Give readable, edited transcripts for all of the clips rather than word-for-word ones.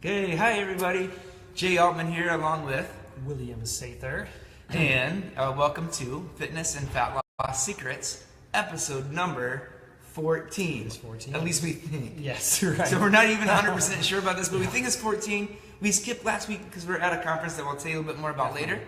Okay, hi everybody. Jay Altman here along with William Sather. And welcome to Fitness and Fat Loss Secrets, episode number 14. It's 14. At least we think. Yes, right. So we're not even 100% sure about this, but we think it's 14. We skipped last week because we're at a conference that we'll tell you a little bit more about later.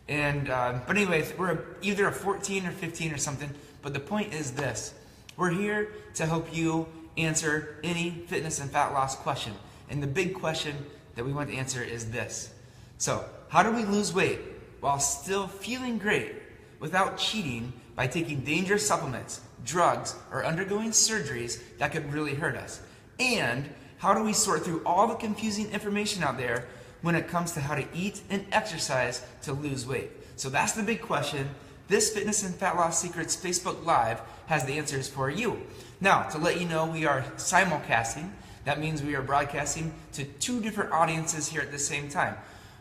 And but anyway, we're either a 14 or 15 or something. But the point is this. We're here to help you answer any fitness and fat loss question. And the big question that we want to answer is this. So, how do we lose weight while still feeling great without cheating by taking dangerous supplements, drugs, or undergoing surgeries that could really hurt us? And how do we sort through all the confusing information out there when it comes to how to eat and exercise to lose weight? So that's the big question. This Fitness and Fat Loss Secrets Facebook Live has the answers for you. Now, to let you know, we are simulcasting. That means we are broadcasting to two different audiences here at the same time.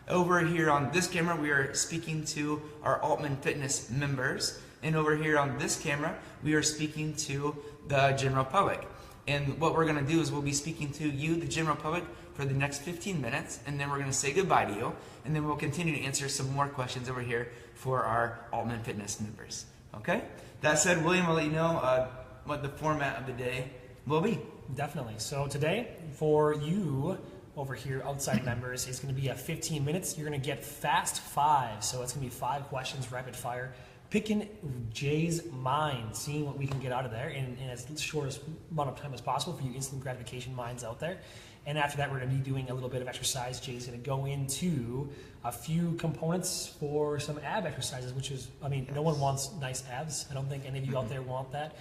Over here on this camera, we are speaking to our Altman Fitness members. And over here on this camera, we are speaking to the general public. And what we're going to do is we'll be speaking to you, the general public, for the next 15 minutes. And then we're going to say goodbye to you. And then we'll continue to answer some more questions over here for our Altman Fitness members. Okay? That said, William, I'll let you know what the format of the day will be. Definitely. So today, for you over here, outside members, it's going to be 15 minutes. You're going to get fast five. So it's going to be 5 questions, rapid fire, picking Jay's mind, seeing what we can get out of there in as short as amount of time as possible for you instant gratification minds out there. And after that, we're going to be doing a little bit of exercise. Jay's going to go into a few components for some ab exercises, which is, I mean, no one wants nice abs. I don't think any of you out there want that.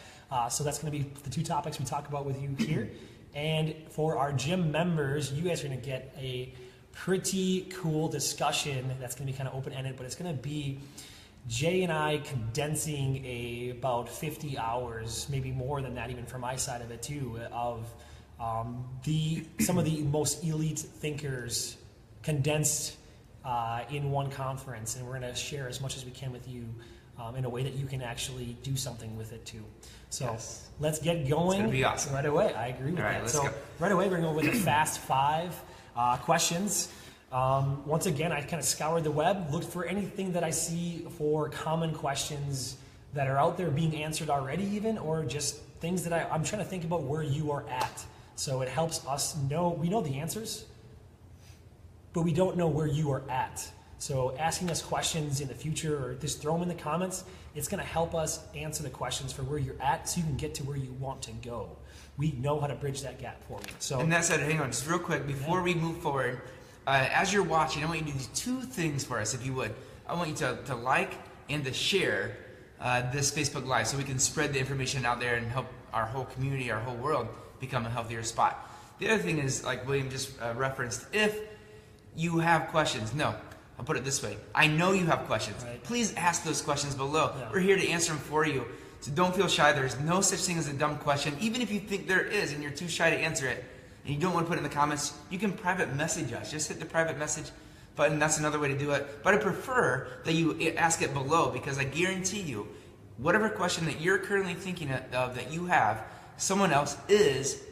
So that's going to be the 2 topics we talk about with you here. And for our gym members, you guys are going to get a pretty cool discussion that's going to be kind of open-ended, but it's going to be Jay and I condensing about 50 hours, maybe more than that even from my side of it too, of some of the most elite thinkers condensed in one conference, and we're going to share as much as we can with you in a way that you can actually do something with it too. So yes. Let's get going. It's going to be awesome. Right away. I agree with that. Let's so go. Right away, we're going to go with the fast 5 questions. Once again, I kind of scoured the web, looked for anything that I see for common questions that are out there being answered already even, or just things that I'm trying to think about where you are at. So it helps us know, we know the answers, but we don't know where you are at. So asking us questions in the future or just throw them in the comments, it's going to help us answer the questions for where you're at so you can get to where you want to go. We know how to bridge that gap for you. So, and that said, hang on, just real quick, before we move forward, as you're watching, I want you to do 2 things for us, if you would. I want you to like and to share this Facebook Live so we can spread the information out there and help our whole community, our whole world become a healthier spot. The other thing is, like William just referenced, if you have questions, I'll put it this way. I know you have questions. Right. Please ask those questions below. Yeah. We're here to answer them for you. So don't feel shy. There's no such thing as a dumb question. Even if you think there is and you're too shy to answer it and you don't want to put it in the comments, you can private message us. Just hit the private message button. That's another way to do it. But I prefer that you ask it below, because I guarantee you, whatever question that you're currently thinking of that you have, someone else is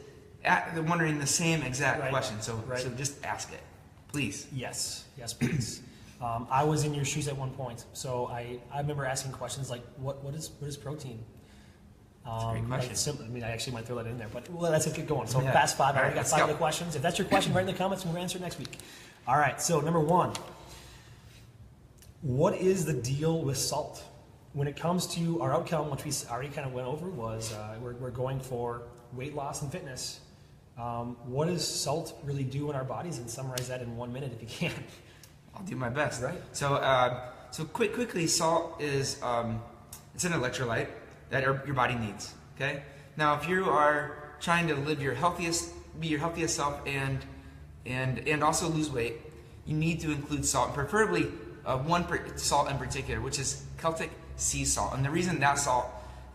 wondering the same exact question. So just ask it, please. Yes, please. I was in your shoes at one point, so I remember asking questions like, what is protein? That's a great question. I actually might throw that in there, but let's get going. So fast 5, I already got 5 of the questions. If that's your question, write in the comments and we'll answer it next week. All right, so number 1, what is the deal with salt? When it comes to our outcome, which we already kind of went over, was we're going for weight loss and fitness. What does salt really do in our bodies? And summarize that in 1 minute if you can. I'll do my best. Right. So quickly, salt is it's an electrolyte that your body needs. Okay. Now, if you are trying to live be your healthiest self, and also lose weight, you need to include salt, and preferably salt in particular, which is Celtic sea salt. And the reason that salt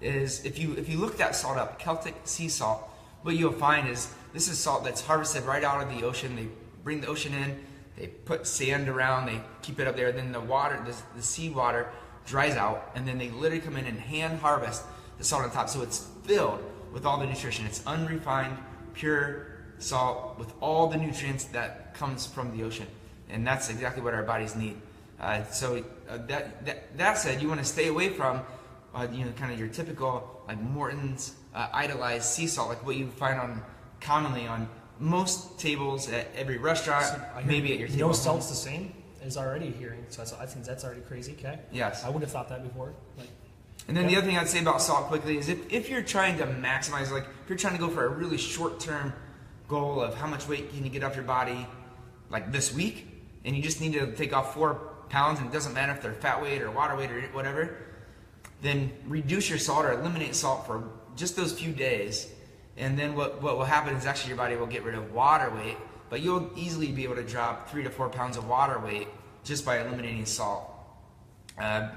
is, if you look that salt up, Celtic sea salt, what you'll find is this is salt that's harvested right out of the ocean. They bring the ocean in. They put sand around, they keep it up there, then the water, the sea water dries out, and then they literally come in and hand harvest the salt on top. So it's filled with all the nutrition. It's unrefined, pure salt with all the nutrients that comes from the ocean, and that's exactly what our bodies need. That said, you want to stay away from kind of your typical like Morton's idolized sea salt, like what you find commonly on most tables at every restaurant, So maybe at your table. No salt's the same as already hearing, so I think that's already crazy. Okay. Yes. I wouldn't have thought that before. Like, And then the other thing I'd say about salt quickly is if you're trying to maximize, like if you're trying to go for a really short-term goal of how much weight can you get off your body like this week, and you just need to take off 4 pounds, and it doesn't matter if they're fat weight or water weight or whatever, then reduce your salt or eliminate salt for just those few days. And then what will happen is actually your body will get rid of water weight, but you'll easily be able to drop 3 to 4 pounds of water weight just by eliminating salt.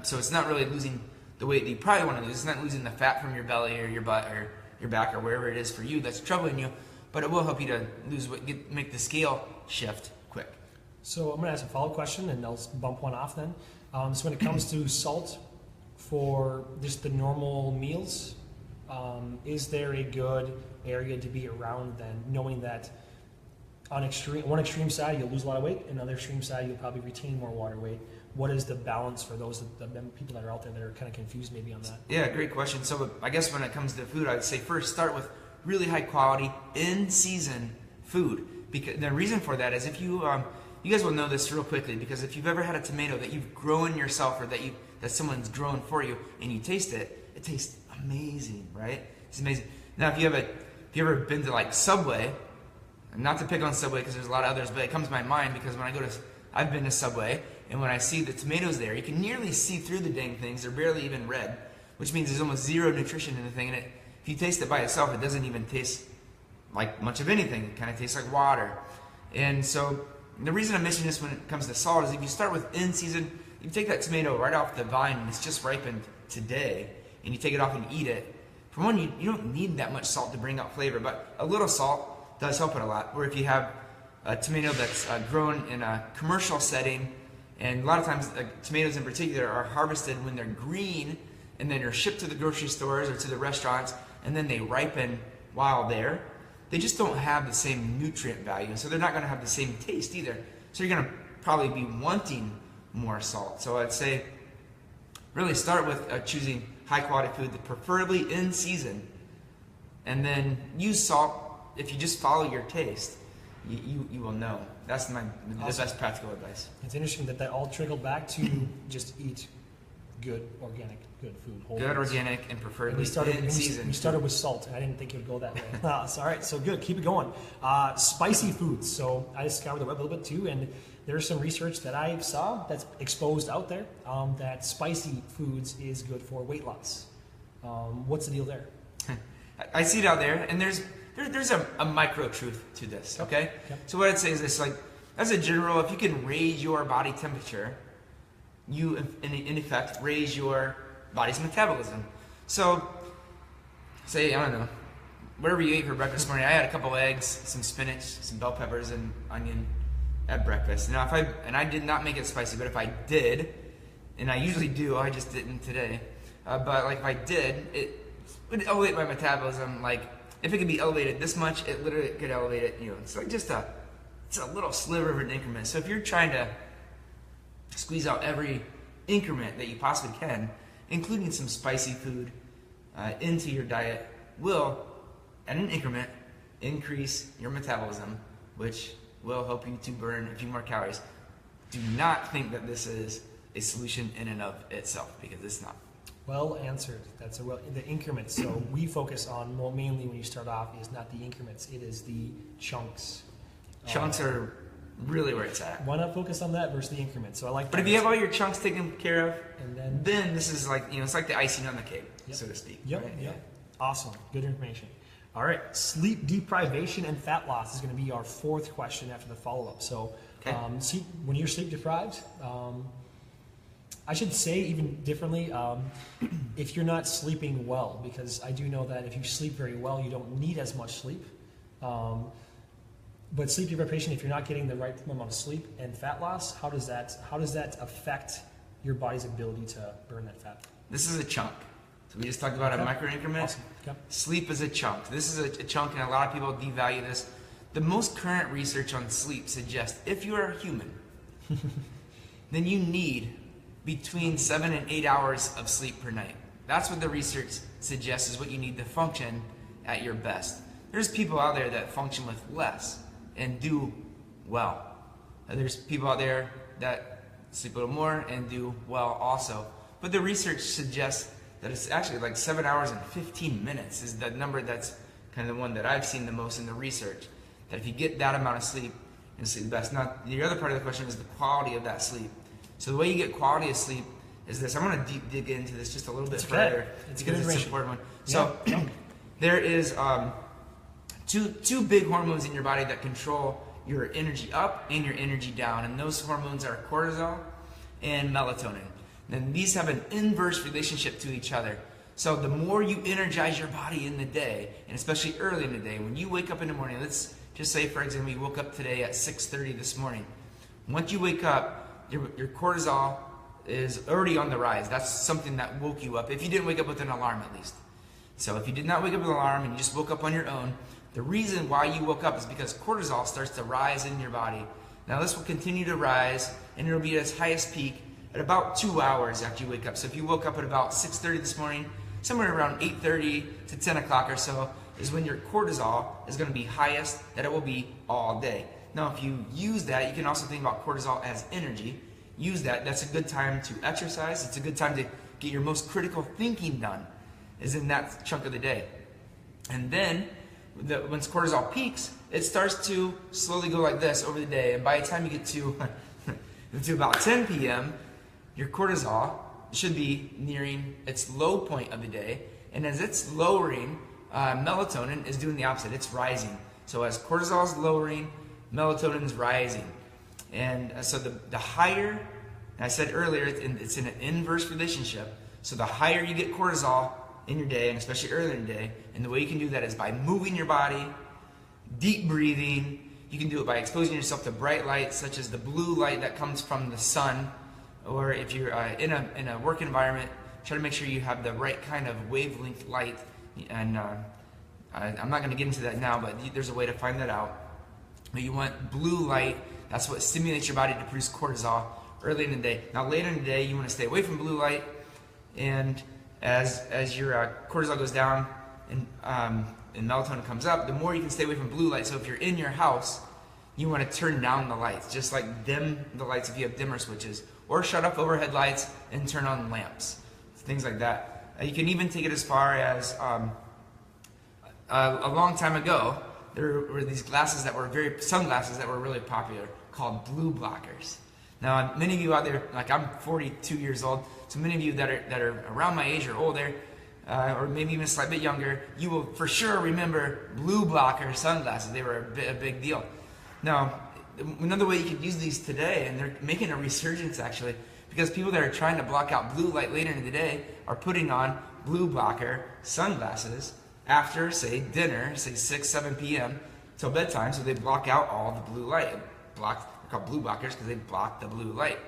So it's not really losing the weight that you probably want to lose. It's not losing the fat from your belly or your butt or your back or wherever it is for you that's troubling you, but it will help you to lose weight, make the scale shift quick. So I'm going to ask a follow-up question, and I'll bump one off then. So when it comes to salt for just the normal meals, is there a good area to be around then, knowing that on one extreme side you'll lose a lot of weight, and another extreme side you'll probably retain more water weight? What is the balance for those people that are out there that are kind of confused maybe on that? Yeah, great question. So I guess when it comes to food, I'd say first start with really high quality, in-season food. Because the reason for that is if you guys will know this real quickly, because if you've ever had a tomato that you've grown yourself or that someone's grown for you and you taste it, it tastes amazing, right? It's amazing. Now, if you ever been to like Subway, not to pick on Subway because there's a lot of others, but it comes to my mind because when I've been to Subway, and when I see the tomatoes there, you can nearly see through the dang things. They're barely even red, which means there's almost zero nutrition in the thing. And if you taste it by itself, it doesn't even taste like much of anything. It kind of tastes like water. And so the reason I'm mentioning this when it comes to salt is if you start with in-season, you take that tomato right off the vine and it's just ripened today, and you take it off and eat it. For one, you don't need that much salt to bring out flavor, but a little salt does help it a lot. Or if you have a tomato that's grown in a commercial setting, and a lot of times tomatoes in particular are harvested when they're green, and then they're shipped to the grocery stores or to the restaurants, and then they ripen while there. They just don't have the same nutrient value, so they're not going to have the same taste either. So you're going to probably be wanting more salt. So I'd say really start with choosing high quality food, preferably in season, and then use salt. If you just follow your taste, you will know. That's the best practical advice. It's interesting that all trickled back to just eat good, organic, good food. Good, organic, and preferably in season. We started with salt, and I didn't think it would go that way. All right, so good. Keep it going. Spicy foods. So I scoured the web a little bit too, and there's some research that I saw that's exposed out there that spicy foods is good for weight loss. What's the deal there? I see it out there, and there's a micro truth to this, okay? Yep. So what I'd say is this, like, as a general, if you can raise your body temperature, you, in effect, raise your body's metabolism. So, say, I don't know, whatever you ate for breakfast this morning, I had a couple eggs, some spinach, some bell peppers, and onion at breakfast. Now, I did not make it spicy, but if I did, and I usually do, I just didn't today, but like if I did, it would elevate my metabolism. Like, if it could be elevated this much, it literally could elevate it, it's like it's a little sliver of an increment. So if you're trying to squeeze out every increment that you possibly can, including some spicy food into your diet, will, at an increment, increase your metabolism, which will help you to burn a few more calories. Do not think that this is a solution in and of itself, because it's not. Well answered. That's the increments. So we focus on mainly when you start off is not the increments, it is the chunks. Chunks are really where it's at. Why not focus on that versus the increments? So I like that. But if you have all your chunks taken care of, and then this is like, it's like the icing on the cake, so to speak. Yep, right? yep. Awesome. Good information. All right. Sleep deprivation and fat loss is going to be our fourth question after the follow-up. So when you're sleep deprived, I should say even differently, if you're not sleeping well, because I do know that if you sleep very well, you don't need as much sleep. But sleep deprivation, if you're not getting the right amount of sleep, and fat loss, how does that affect your body's ability to burn that fat? This is a chunk. So we just talked about a micro increment. Awesome. Okay. Sleep is a chunk. This is a chunk, and a lot of people devalue this. The most current research on sleep suggests if you are a human, then you need between 7 and 8 hours of sleep per night. That's what the research suggests is what you need to function at your best. There's people out there that function with less and do well. There's people out there that sleep a little more and do well also. But the research suggests that it's actually like 7 hours and 15 minutes is the number that's kind of the one that I've seen the most in the research. That if you get that amount of sleep, you'll sleep the best. Now, the other part of the question is the quality of that sleep. So the way you get quality of sleep is this. I'm going to deep dig into this just a little bit further because it's an important one. So there is two big hormones in your body that control your energy up and your energy down, and those hormones are cortisol and melatonin. And these have an inverse relationship to each other. So the more you energize your body in the day, and especially early in the day, when you wake up in the morning, let's just say, for example, you woke up today at 6:30 this morning. Once you wake up, your cortisol is already on the rise. That's something that woke you up, if you didn't wake up with an alarm at least. So if you did not wake up with an alarm and you just woke up on your own, the reason why you woke up is because cortisol starts to rise in your body. Now this will continue to rise, and it'll be at its highest peak at about 2 hours after you wake up. So if you woke up at about 6:30 this morning, somewhere around 8:30 to 10 o'clock or so is when your cortisol is going to be highest that it will be all day. Now if you use that, you can also think about cortisol as energy. Use that. That's a good time to exercise. It's a good time to get your most critical thinking done, is in that chunk of the day. And then once cortisol peaks, it starts to slowly go like this over the day. And by the time you get to about 10 p.m., your cortisol should be nearing its low point of the day. And as it's lowering, melatonin is doing the opposite. It's rising. So as cortisol is lowering, melatonin is rising. And so the higher, I said earlier, it's in an inverse relationship. So the higher you get cortisol in your day, and especially earlier in the day, and the way you can do that is by moving your body, deep breathing. You can do it by exposing yourself to bright light, such as the blue light that comes from the sun. Or if you're in a work environment, try to make sure you have the right kind of wavelength light. And I'm not going to get into that now, but there's a way to find that out. But you want blue light. That's what stimulates your body to produce cortisol early in the day. Now later in the day, you want to stay away from blue light. And as your cortisol goes down and melatonin comes up, the more you can stay away from blue light. So if you're in your house, you want to turn down the lights, just like dim the lights if you have dimmer switches, or shut off overhead lights and turn on lamps, things like that. You can even take it as far as a long time ago, there were these sunglasses that were really popular called blue blockers. Now, many of you out there, like I'm 42 years old, so many of you that are around my age or older, or maybe even a slight bit younger, you will for sure remember blue blocker sunglasses. They were a big deal. Now, another way you could use these today, and they're making a resurgence actually, because people that are trying to block out blue light later in the day are putting on blue blocker sunglasses after, say, dinner, say 6, 7 p.m. till bedtime, so they block out all the blue light. They're called blue blockers because they block the blue light.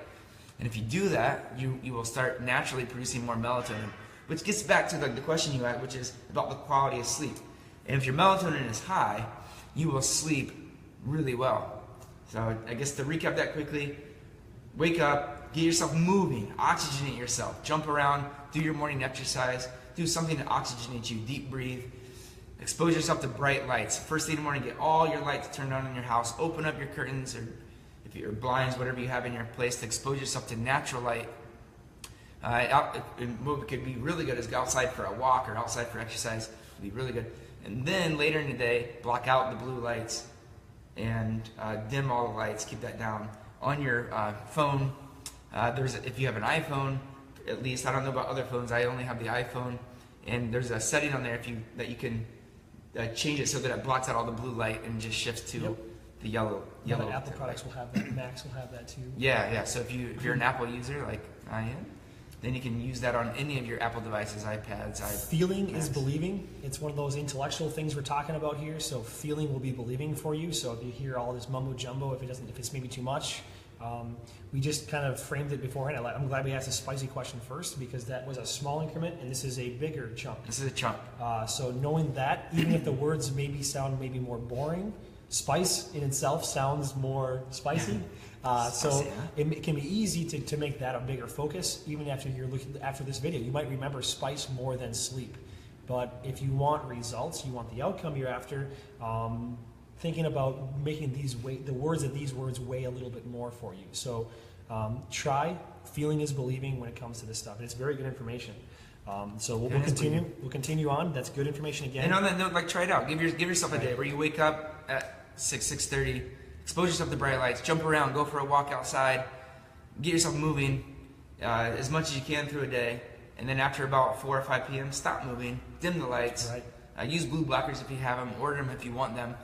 And if you do that, you will start naturally producing more melatonin, which gets back to the question you had, which is about the quality of sleep. And if your melatonin is high, you will sleep really well. So I guess to recap that quickly, wake up, get yourself moving, oxygenate yourself, jump around, do your morning exercise, do something to oxygenate you, deep breathe, expose yourself to bright lights. First thing in the morning, get all your lights turned on in your house, open up your curtains or if your blinds, whatever you have in your place, to expose yourself to natural light. What could be really good is go outside for a walk or outside for exercise. Would be really good. And then later in the day, block out the blue lights and dim all the lights. Keep that down. On your phone, if you have an iPhone, at least, I don't know about other phones, I only have the iPhone, and there's a setting on there that you can change it so that it blocks out all the blue light and just shifts to the yellow. Apple products will have that. Macs will have that too. Yeah. So if you're an Apple user like I am, then you can use that on any of your Apple devices, iPads, Feeling is believing. It's one of those intellectual things we're talking about here. So feeling will be believing for you. So if you hear all this mumbo jumbo, if it's maybe too much, we just kind of framed it beforehand. I'm glad we asked a spicy question first because that was a small increment, and this is a bigger chunk. This is a chunk. So knowing that, even if the words maybe sound maybe more boring, Spice in itself sounds more spicy. So it can be easy to make that a bigger focus, even after you're looking after this video. You might remember spice more than sleep. But if you want results, you want the outcome you're after, thinking about making the words of these words weigh a little bit more for you. So try feeling is believing when it comes to this stuff. And it's very good information. So we'll continue. We'll continue on. That's good information again. And on that note, like, try it out. Give yourself a day where you wake up at 6:30, expose yourself to bright lights, jump around, go for a walk outside, get yourself moving as much as you can through a day, and then after about 4 or 5 p.m., stop moving, dim the lights, use blue blockers if you have them, order them if you want them,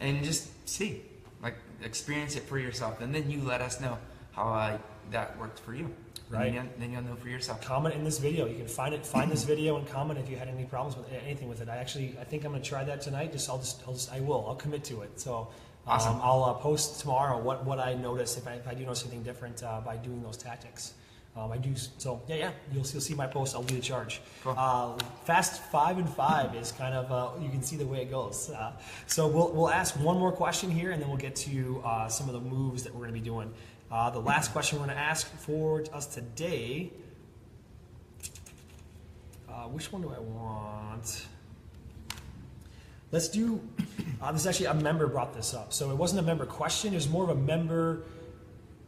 and just see, like, experience it for yourself, and then you let us know how that worked for you. Right. Then you'll know for yourself. Comment in this video. You can find this video and comment if you had any problems with anything with it. I think I'm going to try that tonight. I'll commit to it. So awesome. I'll post tomorrow what I notice if I do notice anything different by doing those tactics. I do so. Yeah. You'll see my post. I'll do the charge. Cool. Fast 5 and 5 is kind of you can see the way it goes. So we'll ask one more question here, and then we'll get to some of the moves that we're going to be doing. The last question we're going to ask for us today, which one do I want? Let's do, this is actually, a member brought this up. So it wasn't a member question, it was more of a member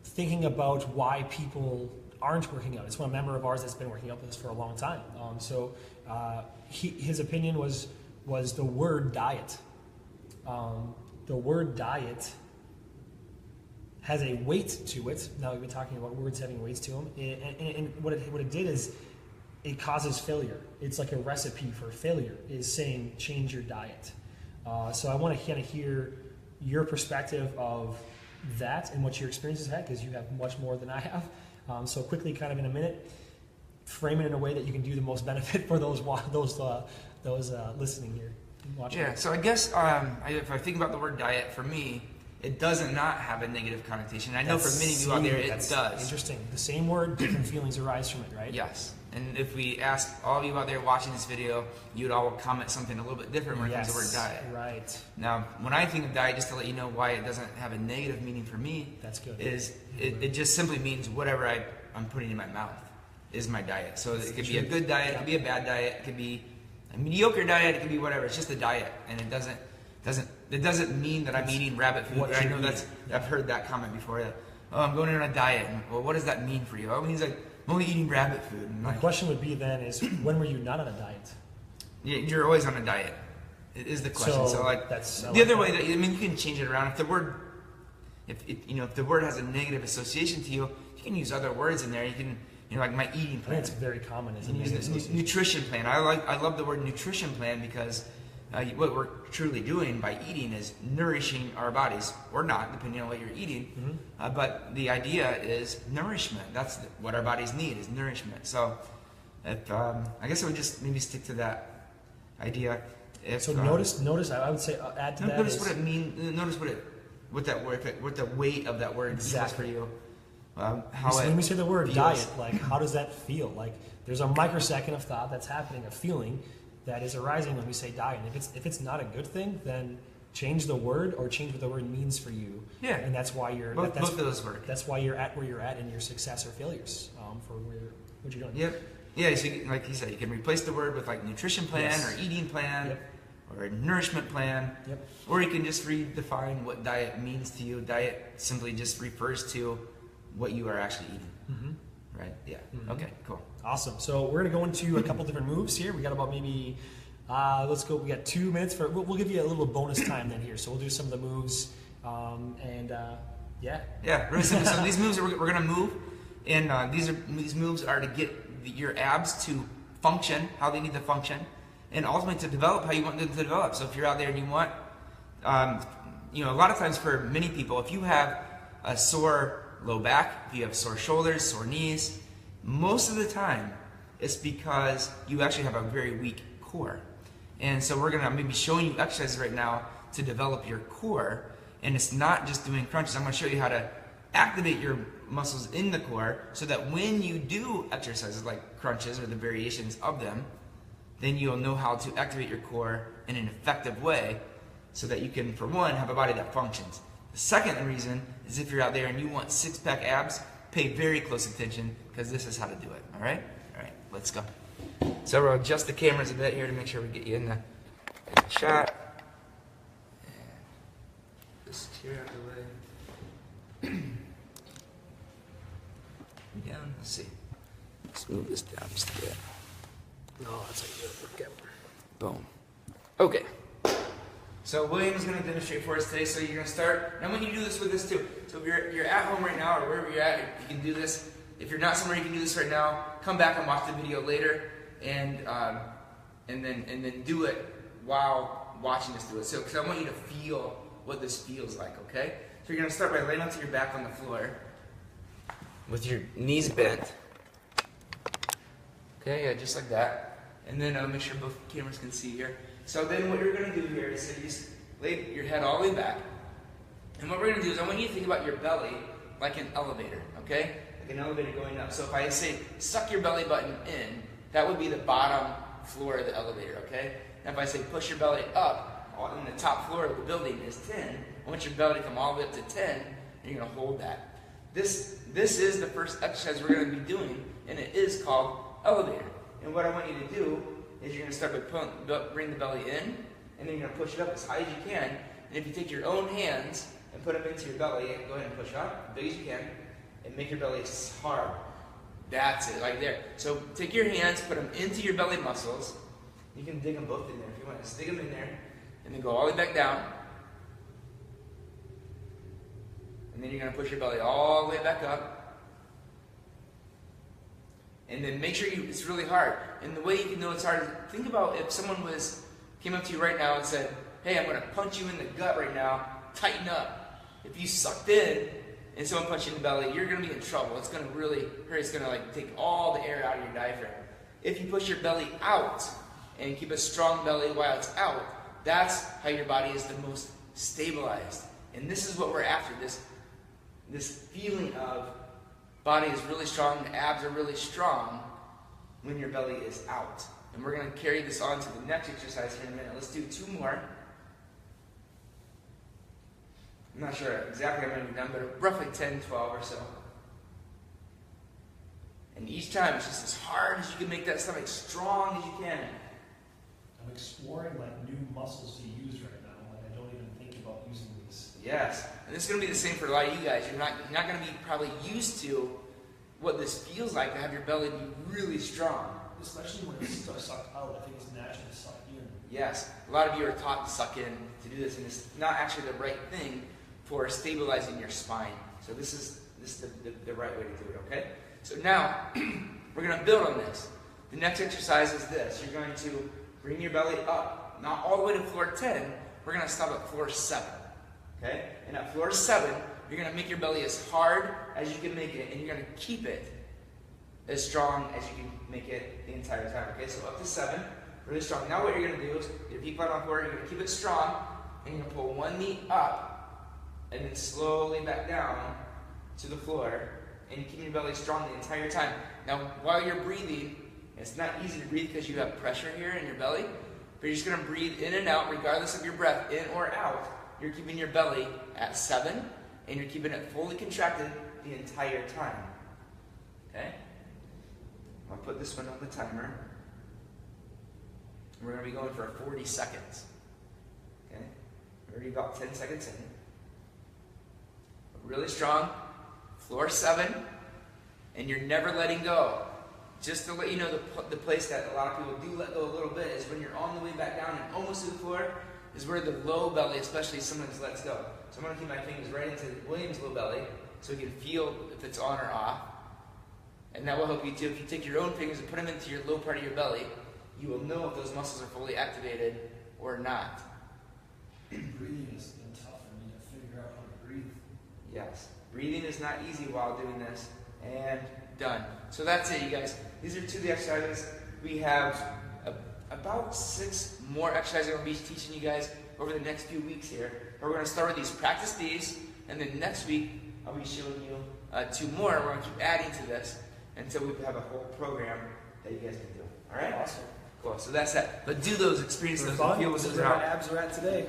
thinking about why people aren't working out. It's one member of ours that's been working out with us for a long time. His opinion was the word diet. The word diet has a weight to it. Now we've been talking about words having weights to them, and what it did is it causes failure. It's like a recipe for failure, is saying change your diet. So I want to kind of hear your perspective of that and what your experiences had, because you have much more than I have. So quickly, kind of in a minute, frame it in a way that you can do the most benefit for those listening here, watching. Yeah. So I guess if I think about the word diet, for me, it doesn't not have a negative connotation. I know for many of you out there, it does. Interesting. The same word, different feelings arise from it, right? Yes. And if we ask all of you out there watching this video, you'd all comment something a little bit different when it comes to the word diet. Right. Now, when I think of diet, just to let you know why it doesn't have a negative meaning for me, that's good. Is it just simply means whatever I'm putting in my mouth is my diet. So it could be a good diet, it could be a bad diet, it could be a mediocre diet, it could be whatever. It's just a diet, and it doesn't mean that I'm eating rabbit food. I know I've heard that comment before. Oh, I'm going on a diet. And, well, what does that mean for you? Oh, it means like I'm only eating rabbit food. And my question would be then is, when were you not on a diet? Yeah, you're always on a diet. It is the question. So like that's the other way that you can change it around. If the word, if the word has a negative association to you, you can use other words in there. You can, like my eating plan. It's very common. As a nutrition plan. I love the word nutrition plan because what we're truly doing by eating is nourishing our bodies, or not, depending on what you're eating. Mm-hmm. But the idea is nourishment. That's what our bodies need, is nourishment. So, I guess I would just maybe stick to that idea. Notice. I would say add to that. Notice what it means. Notice what the weight of that word is for you. When we say the word diet, like how does that feel? Like there's a microsecond of thought that's happening, a feeling that is arising when we say diet. And if it's not a good thing, then change the word or change what the word means for you. Yeah. And that's why you're both of those work. That's why you're at where you're at in your success or failures for what you're doing. Yep. Yeah. So like you said, you can replace the word with like nutrition plan or eating plan or a nourishment plan. Yep. Or you can just redefine what diet means to you. Diet simply just refers to what you are actually eating. Mm-hmm. Right? Yeah. Mm-hmm. Okay, cool. Awesome. So we're going to go into a couple different moves here. We got about maybe, let's go, we got 2 minutes for, we'll give you a little bonus time then here. So we'll do some of the moves yeah. Yeah, really simple. So these moves, we're going to move, and these moves are to get your abs to function, how they need to function, and ultimately to develop how you want them to develop. So if you're out there and you want, a lot of times for many people, if you have a sore low back, if you have sore shoulders, sore knees, most of the time it's because you actually have a very weak core. And so we're going to maybe showing you exercises right now to develop your core. And it's not just doing crunches. I'm going to show you how to activate your muscles in the core so that when you do exercises like crunches or the variations of them, then you'll know how to activate your core in an effective way so that you can, for one, have a body that functions. The second reason is if you're out there and you want six-pack abs, pay very close attention because this is how to do it. All right? All right, let's go. So we'll adjust the cameras a bit here to make sure we get you in the shot. And this here out of the way. Down. Let's see. Let's move this down just a bit. No, that's how you do it. Okay. Boom. Okay. So William's going to demonstrate for us today. So you're going to start. And I want you to do this with us too. So if you're at home right now or wherever you're at, you can do this. If you're not somewhere you can do this right now, come back and watch the video later, and then do it while watching us do it. So because I want you to feel what this feels like. Okay. So you're going to start by laying onto your back on the floor with your knees bent. Okay, yeah, just like that. And then I'll make sure both cameras can see here. So then what you're going to do here is you just lay your head all the way back. And what we're going to do is I want you to think about your belly like an elevator, okay? Like an elevator going up. So if I say suck your belly button in, that would be the bottom floor of the elevator, okay? Now if I say push your belly up, on the top floor of the building is 10. I want your belly to come all the way up to 10, and you're going to hold that. This is the first exercise we're going to be doing, and it is called elevator. And what I want you to do is you're going to start by bring the belly in, and then you're going to push it up as high as you can. And if you take your own hands and put them into your belly, go ahead and push up as big as you can, and make your belly hard. That's it, right there. So take your hands, put them into your belly muscles. You can dig them both in there if you want. Just dig them in there, and then go all the way back down. And then you're going to push your belly all the way back up. And then make sure it's really hard. And the way you can know it's hard is think about if someone came up to you right now and said, hey, I'm going to punch you in the gut right now, tighten up. If you sucked in and someone punched you in the belly, you're going to be in trouble. It's going to really hurt. It's going to take all the air out of your diaphragm. If you push your belly out and keep a strong belly while it's out, that's how your body is the most stabilized. And this is what we're after, this feeling of body is really strong, the abs are really strong when your belly is out. And we're going to carry this on to the next exercise here in a minute. Let's do two more. I'm not sure exactly how many we've done, but roughly 10, 12 or so. And each time it's just as hard as you can make that stomach strong as you can. I'm exploring like new muscles to use right now, and I don't even think about using these. Yes, and this is going to be the same for a lot of you guys. You're not going to be probably used to what this feels like to have your belly be really strong. Especially when it's sucked out. I think it's natural to suck in. Yes, a lot of you are taught to suck in to do this, and it's not actually the right thing for stabilizing your spine. So this is the right way to do it, okay? So now, we're going to build on this. The next exercise is this. You're going to bring your belly up, not all the way to floor 10. We're going to stop at floor 7, okay? And at floor 7, you're going to make your belly as hard as you can make it, and you're going to keep it as strong as you can make it the entire time, okay? So up to 7, really strong. Now what you're going to do is, your feet flat on the floor, you're going to keep it strong, and you're going to pull one knee up, and then slowly back down to the floor, and keep your belly strong the entire time. Now, while you're breathing, it's not easy to breathe because you have pressure here in your belly, but you're just going to breathe in and out regardless of your breath, in or out. You're keeping your belly at 7, and you're keeping it fully contracted the entire time. Okay? I'll put this one on the timer. We're going to be going for 40 seconds. Okay? We're already about 10 seconds in. Really strong. Floor 7. And you're never letting go. Just to let you know, the place that a lot of people do let go a little bit is when you're on the way back down and almost to the floor, is where the low belly especially sometimes lets go. So I'm going to keep my fingers right into William's low belly so you can feel if it's on or off. And that will help you too. If you take your own fingers and put them into your low part of your belly, you will know if those muscles are fully activated or not. Breathing has been tough for me to figure out how to breathe. Yes. Breathing is not easy while doing this. And done. So that's it, you guys. These are 2 of the exercises. We have about 6 more exercises I'm going to be teaching you guys over the next few weeks here. We're going to start with these, practice these, and then next week I'll be showing you 2 more. We're going to keep adding to this until we have a whole program that you guys can do. All right? Awesome. Cool. So that's that. But do those, experience those, Fun. and feel This those is where our out. abs are at today.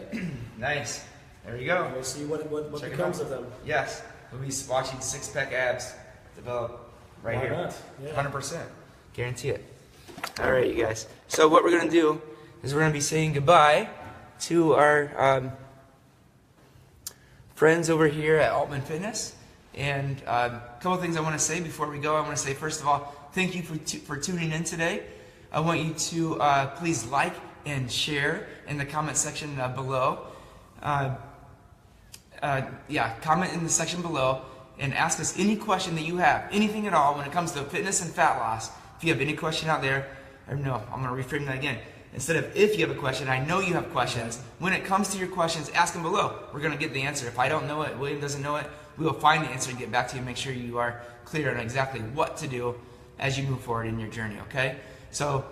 Nice. There you go. We'll see what Check it becomes out. of them. Yes. We'll be watching six-pack abs develop right Why here. not? Yeah. 100%. Guarantee it. All right, you guys. So what we're going to do is we're going to be saying goodbye to our friends over here at Altman Fitness. And a couple things I want to say before we go. I want to say, first of all, thank you for tuning in today. I want you to please like and share in the comment section below. Comment in the section below and ask us any question that you have, anything at all when it comes to fitness and fat loss. If you have any question out there, or no, I'm going to reframe that again. Instead of if you have a question, I know you have questions. When it comes to your questions, ask them below. We're going to get the answer. If I don't know it, William doesn't know it, we will find the answer and get back to you and make sure you are clear on exactly what to do as you move forward in your journey, okay? So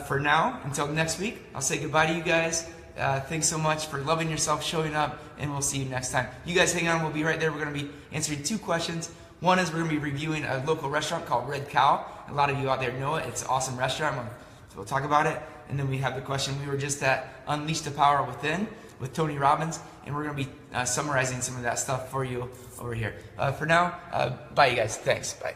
for now, until next week, I'll say goodbye to you guys. Thanks so much for loving yourself, showing up, and we'll see you next time. You guys hang on. We'll be right there. We're going to be answering 2 questions. One is we're going to be reviewing a local restaurant called Red Cow. A lot of you out there know it. It's an awesome restaurant. We'll talk about it. And then we have the question. We were just at Unleash the Power Within with Tony Robbins, and we're going to be summarizing some of that stuff for you over here. For now, bye, you guys. Thanks. Bye.